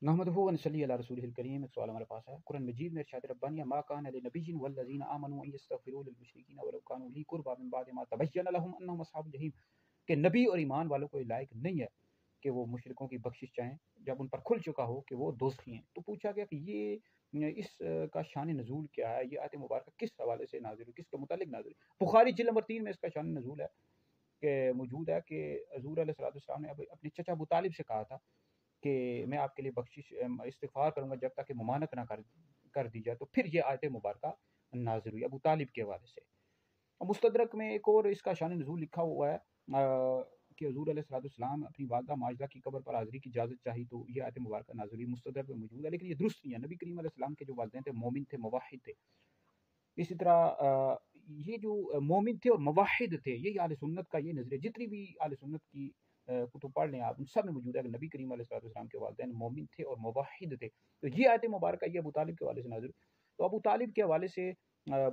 نحمدہ ونصلی علی رسولہ الکریم۔ ایک سوال ہمارے پاس ہے، قرآن مجید میں ارشاد ربانی ما کان لنبی والذین آمنوا ان یستغفروا للمشرکین ولو کانوا اولی قربی من بعد ما تبین لهم انهم اصحاب الجحیم، کہ نبی اور ایمان والوں کو لائق نہیں ہے کہ وہ مشرکوں کی بخشش چاہیں جب ان پر کھل چکا ہو کہ وہ دوزخی ہیں۔ تو پوچھا گیا کہ یہ اس کا شان نزول کیا ہے، یہ آیت مبارکہ کس حوالے سے نازل ہوئی، کس کے متعلق نازل ہوئی؟ بخاری جلد نمبر 3 میں اس کا شان نزول ہے کہ موجود ہے کہ حضور علیہ السلام نے اپنے چچا ابو طالب سے کہا تھا کہ میں آپ کے لیے بخشش استغفار کروں گا جب تک کہ ممانعت نہ کر دی جائے، تو پھر یہ آیت مبارکہ نازل ہوئی ابو طالب کے حوالے سے۔ مستدرک میں ایک اور اس کا شان نزول لکھا ہوا ہے کہ حضور علیہ السلام اپنی والدہ ماجدہ کی قبر پر حاضری کی اجازت چاہی تو یہ آیت مبارکہ نازل ہوئی، مستدرک میں موجود ہے، لیکن یہ درست نہیں ہے۔ نبی کریم علیہ السلام کے جو والدین تھے مومن تھے، موحد تھے۔ اسی طرح یہ جو مومن تھے اور موحد تھے، یہ اہل سنت کا یہ نظریہ، جتنی بھی اہل سنت کی کتب پڑھ لیں آپ، ان سب میں موجود ہے کہ نبی کریم علیہ السلام کے والدین مومن تھے اور موحد تھے۔ تو یہ آیت مبارکہ یہ ابو طالب کے حوالے سے نازل۔ تو ابو طالب کے حوالے سے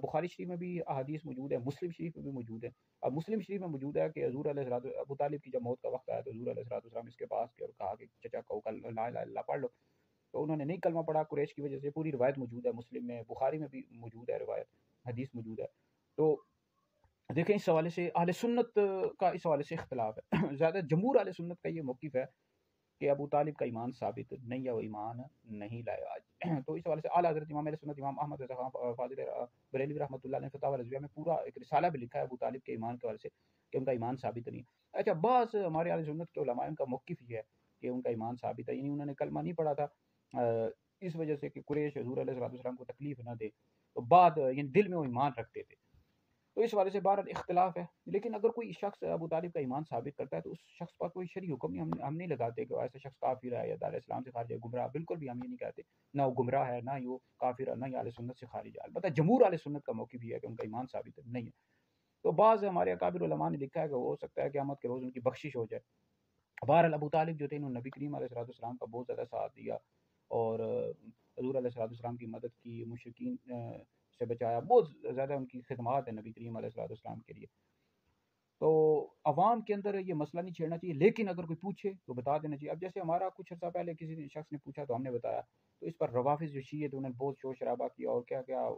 بخاری شریف میں بھی احادیث موجود ہے، مسلم شریف میں بھی موجود ہے۔ اب مسلم شریف میں موجود ہے کہ حضور علیہ ابو طالب کی جب موت کا وقت آیا تو حضور علیہ السلام اس کے پاس گئے اور کہا کہ چچا کہو لا الہ الا اللہ پڑھ لو، تو انہوں نے نہیں کلمہ پڑھا قریش کی وجہ سے۔ پوری روایت موجود ہے، مسلم میں، بخاری میں بھی موجود ہے روایت، حدیث موجود ہے۔ تو دیکھیں اس حوالے سے اہل سنت کا اس حوالے سے اختلاف ہے۔ زیادہ جمہور اہل سنت کا یہ موقف ہے کہ ابو طالب کا ایمان ثابت نہیں ہے، وہ ایمان نہیں لائے آج۔ تو اس حوالے سے اعلیٰ حضرت امام اہل سنت امام احمد رضا خان فاضل بریلوی رحمۃ اللہ علیہ فتاوی رضویہ میں پورا ایک رسالہ بھی لکھا ہے ابو طالب کے ایمان کے حوالے سے کہ ان کا ایمان ثابت نہیں ہے۔ اچھا، بعض ہمارے اہل سنت کے علماء ان کا موقف یہ ہے کہ ان کا ایمان ثابت ہے، یعنی انہوں نے کلمہ نہیں پڑھا تھا اس وجہ سے کہ قریش حضور علیہ السلام کو تکلیف نہ دے، تو بعد یعنی دل میں وہ ایمان رکھتے تھے۔ تو اس حوالے سے بہرحال اختلاف ہے، لیکن اگر کوئی شخص ابو طالب کا ایمان ثابت کرتا ہے تو اس شخص پر کوئی شرعی حکم نہیں، ہم نہیں لگاتے کہ ایسا شخص کافر ہے یا دار اسلام سے خارج ہے، گمراہ، بالکل بھی ہم یہ نہیں کہتے، نہ وہ گمراہ ہے، نہ ہی وہ کافر ہے، نہ ہی اہل سنت سے خارج ہے۔ البتہ جمہور اہل سنت کا موقف یہ ہے کہ ان کا ایمان ثابت نہیں ہے۔ تو بعض ہمارے اکابر علماء نے لکھا ہے کہ ہو سکتا ہے قیامت کے روز ان کی بخشش ہو جائے۔ بہرحال ابو طالب جو تھے انہوں نے نبی کریم علیہ السلام کا بہت زیادہ ساتھ دیا اور حضور علیہ السلام کی مدد کی، مشرکین سے بچایا، بہت زیادہ ان کی خدمات ہیں نبی کریم علیہ السلام کے لیے۔ تو عوام کے اندر یہ مسئلہ نہیں چھیڑنا چاہیے، لیکن اگر کوئی پوچھے تو بتا دینا چاہیے۔ اب جیسے ہمارا کچھ عرصہ پہلے کسی شخص نے پوچھا تو ہم نے بتایا، تو اس پر روافظ جو شیعہ تھے انہوں نے بہت شور شرابہ کیا اور کیا کیا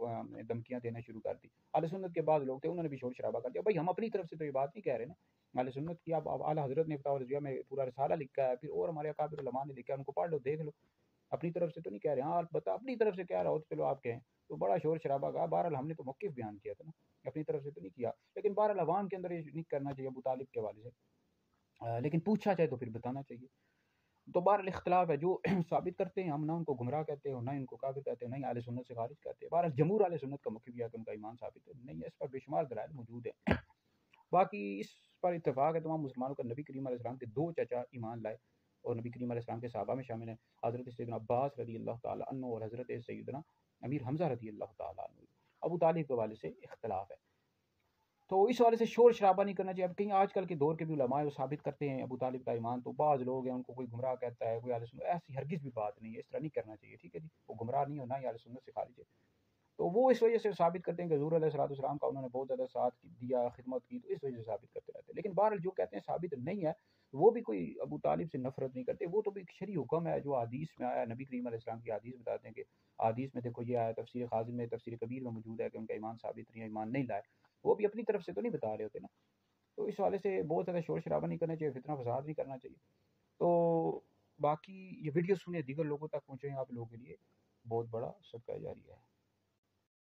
دھمکیاں دینا شروع کر دی۔ اہل سنت کے بعض لوگ تھے انہوں نے بھی شور شرابہ کر دیا۔ بھائی ہم اپنی طرف سے تو یہ بات نہیں کہہ رہے نا، اہل سنت کی اب اعلیٰ حضرت نے فتاوی رضویہ میں پورا رسالہ لکھا ہے، پھر اور ہمارے اکابر علماء نے لکھا ہے، ان کو پڑھ لو دیکھ لو، اپنی طرف سے تو نہیں کہہ رہے۔ ہاں البتہ اپنی طرف سے کہہ رہا ہو تو چلو آپ کہیں، تو بڑا شور شرابہ کا بہرحال ہم نے تو موقف بیان کیا تھا نا، اپنی طرف سے تو نہیں کیا، لیکن بہرحال عوام کے اندر یہ نہیں کرنا چاہیے ابو طالب کے حوالے سے، لیکن پوچھا جائے تو پھر بتانا چاہیے۔ تو بہرحال اختلاف ہے، جو ثابت کرتے ہیں ہم نہ ان کو گمراہ کہتے ہیں، نہ ان کو کافر کہتے ہیں، نہ ہی اہل سنت سے خارج کہتے ہیں۔ بہرحال جمہور اہل سنت کا موقف یہ ہے کہ ان کا ایمان ثابت نہیں ہے، اس پر بے شمار دلائل موجود ہیں۔ باقی اس پر اتفاق ہے تمام مسلمانوں کا، نبی کریم علیہ السلام کے 2 چچا ایمان لائے اور نبی کریم علیہ السلام کے صحابہ میں شامل ہیں حضرت سیدنا عباس رضی اللہ تعالیٰ عنہ اور حضرت سیدنا امیر حمزہ رضی اللہ تعالیٰ عنہ۔ ابو طالب کے حوالے سے اختلاف ہے، تو اس حوالے سے شور شرابہ نہیں کرنا چاہیے۔ اب کہیں آج کل کے دور کے بھی علماء وہ ثابت کرتے ہیں ابو طالب کا ایمان، تو بعض لوگ ہیں ان کو کوئی گمراہ کہتا ہے، کوئی اہل سنت، ایسی ہرگز بھی بات نہیں ہے، اس طرح نہیں کرنا چاہیے، ٹھیک ہے جی، وہ گمراہ نہیں ہونا یا اہل سنت سے خارج ہے۔ تو وہ اس وجہ سے ثابت کرتے ہیں کہ حضور علیہ السلام کا انہوں نے بہت زیادہ ساتھ دیا، خدمت کی، تو اس وجہ سے ثابت کرتے رہتے ہیں۔ لیکن بہرحال جو کہتے ہیں ثابت نہیں ہے، وہ بھی کوئی ابو طالب سے نفرت نہیں کرتے، وہ تو بھی ایک شرعی حکم ہے جو حدیث میں آیا، نبی کریم علیہ السلام کی حدیث بتاتے ہیں کہ حدیث میں دیکھو یہ آیا، تفسیر خازن میں، تفسیر کبیر میں موجود ہے کہ ان کا ایمان ثابت نہیں ہے، ایمان نہیں لائے، وہ بھی اپنی طرف سے تو نہیں بتا رہے ہوتے نا۔ تو اس حوالے سے بہت زیادہ شور شرابہ نہیں کرنا چاہیے، فتنہ فساد نہیں کرنا چاہیے۔ تو باقی یہ ویڈیو سنیں، دیگر لوگوں تک پہنچیں، آپ لوگوں کے لیے بہت بڑا صدقہ جاریہ ہے۔